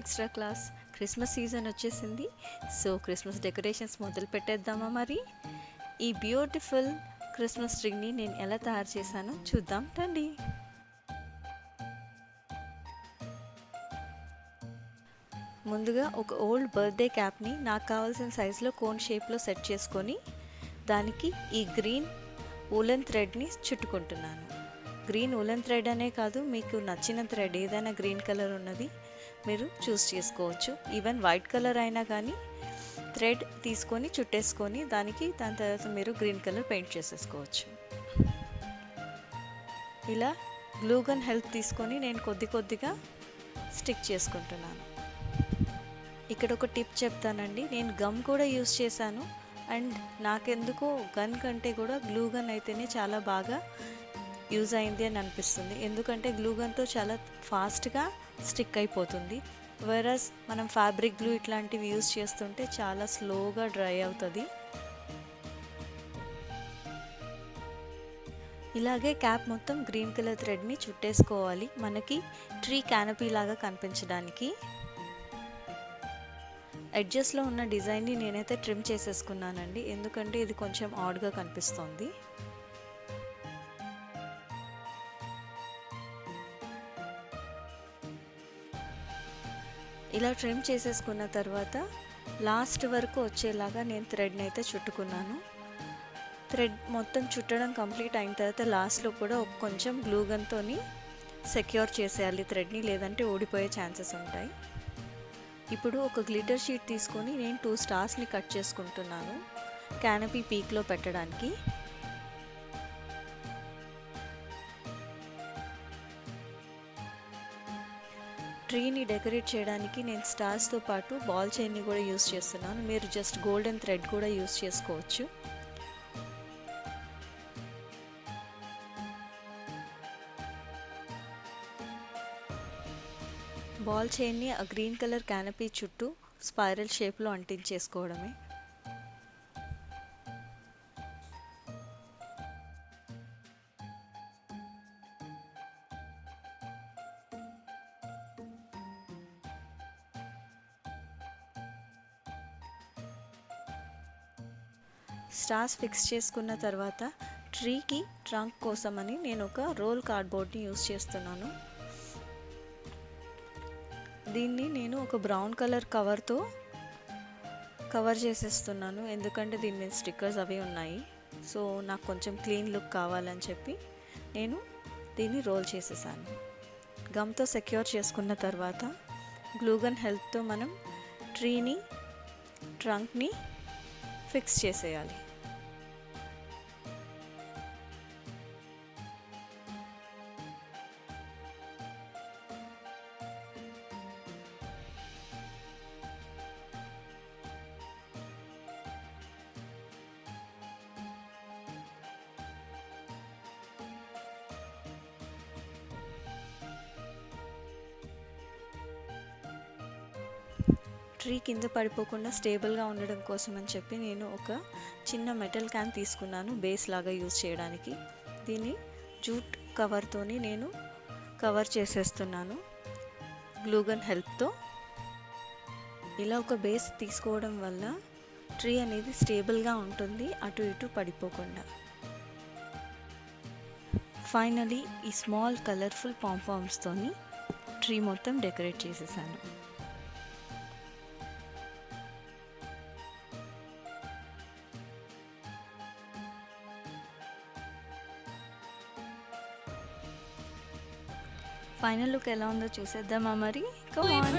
Extra class. Christmas season వచ్చేసింది. So Christmas decorations మొదలు పెట్టేద్దామా మరి? ఈ బ్యూటిఫుల్ క్రిస్మస్ ట్రీని నేను ఎలా తయారు చేశానో చూద్దాం రండి. ముందుగా ఒక ఓల్డ్ బర్త్డే క్యాప్ని నాకు కావాల్సిన సైజులో కోన్ షేప్లో సెట్ చేసుకొని దానికి ఈ గ్రీన్ వూలెన్ థ్రెడ్ని చుట్టుకుంటున్నాను. గ్రీన్ వూలెన్ థ్రెడ్ అనే కాదు, మీకు నచ్చిన థ్రెడ్ ఏదైనా గ్రీన్ కలర్ ఉన్నది మీరు చూస్ చేసుకోవచ్చు. ఈవెన్ వైట్ కలర్ అయినా కానీ థ్రెడ్ తీసుకొని చుట్టేసుకొని దాని తర్వాత మీరు గ్రీన్ కలర్ పెయింట్ చేసేసుకోవచ్చు. ఇలా గ్లూ గన్ హెల్ప్ తీసుకొని నేను కొద్దిగా స్టిక్ చేసుకుంటున్నాను. ఇక్కడ ఒక టిప్ చెప్తానండి, నేను గమ్ కూడా యూస్ చేశాను. అండ్ నాకెందుకో గన్ కంటే కూడా గ్లూ గన్ అయితేనే చాలా బాగా యూజ్ అయింది అని అనిపిస్తుంది. ఎందుకంటే గ్లూ గన్తో చాలా ఫాస్ట్గా స్టిక్ అయిపోతుంది. వెరస్ మనం ఫ్యాబ్రిక్ గ్లూ ఇట్లాంటివి యూజ్ చేస్తుంటే చాలా స్లోగా డ్రై అవుతుంది. ఇలాగే క్యాప్ మొత్తం గ్రీన్ కలర్ థ్రెడ్ని చుట్టేసుకోవాలి, మనకి ట్రీ క్యానపీ లాగా కనిపించడానికి. ఎడ్జెస్లో ఉన్న డిజైన్ని నేనైతే ట్రిమ్ చేసేసుకున్నానండి, ఎందుకంటే ఇది కొంచెం ఆడ్గా కనిపిస్తుంది. ఇలా ట్రిమ్ చేసేసుకున్న తర్వాత లాస్ట్ వరకు వచ్చేలాగా నేను థ్రెడ్ని అయితే చుట్టుకున్నాను. థ్రెడ్ మొత్తం చుట్టడం కంప్లీట్ అయిన తర్వాత లాస్ట్లో కూడా కొంచెం గ్లూ గన్తో సెక్యూర్ చేసేయాలి థ్రెడ్ని, లేదంటే ఓడిపోయే ఛాన్సెస్ ఉంటాయి. ఇప్పుడు ఒక గ్లిటర్ షీట్ తీసుకొని నేను 2 స్టార్స్ని కట్ చేసుకుంటున్నాను క్యానపీ పీక్లో పెట్టడానికి. ట్రీని డెకరేట్ చేయడానికి నేను స్టార్స్తో పాటు బాల్ చైన్ని కూడా యూస్ చేస్తున్నాను. మీరు జస్ట్ గోల్డెన్ థ్రెడ్ కూడా యూస్ చేసుకోవచ్చు. బాల్ చైన్ని ఆ గ్రీన్ కలర్ క్యానపీ చుట్టూ స్పైరల్ షేప్లో అంటించేసుకోవడమే. స్టార్స్ ఫిక్స్ చేసుకున్న తర్వాత ట్రీకి ట్రంక్ కోసమని నేను ఒక రోల్ కార్డ్బోర్డ్ని యూస్ చేస్తున్నాను. దీన్ని నేను ఒక బ్రౌన్ కలర్ కవర్తో కవర్ చేసేస్తున్నాను, ఎందుకంటే దీని మీద స్టిక్కర్స్ అవి ఉన్నాయి. సో నాకు కొంచెం క్లీన్ లుక్ కావాలని చెప్పి నేను దీన్ని రోల్ చేసేసాను. గమ్తో సెక్యూర్ చేసుకున్న తర్వాత గ్లూగన్ హెల్ప్తో మనం ట్రీని ట్రంక్ని ఫిక్స్ చేసేయాలి. ట్రీ కింద పడిపోకుండా స్టేబుల్గా ఉండడం కోసం అని చెప్పి నేను ఒక చిన్న మెటల్ క్యాన్ తీసుకున్నాను బేస్ లాగా యూజ్ చేయడానికి. దీన్ని జూట్ కవర్తోని నేను కవర్ చేసేస్తున్నాను గ్లూగన్ హెల్ప్తో. ఇలా ఒక బేస్ తీసుకోవడం వల్ల ట్రీ అనేది స్టేబుల్గా ఉంటుంది, అటు ఇటు పడిపోకుండా. ఫైనలీ ఈ స్మాల్ కలర్ఫుల్ పాంపామ్స్తోని ట్రీ మొత్తం డెకరేట్ చేసేసాను. ఫైనల్ లుక్ ఎలా ఉందో చూసేద్దామా మరి? Come on.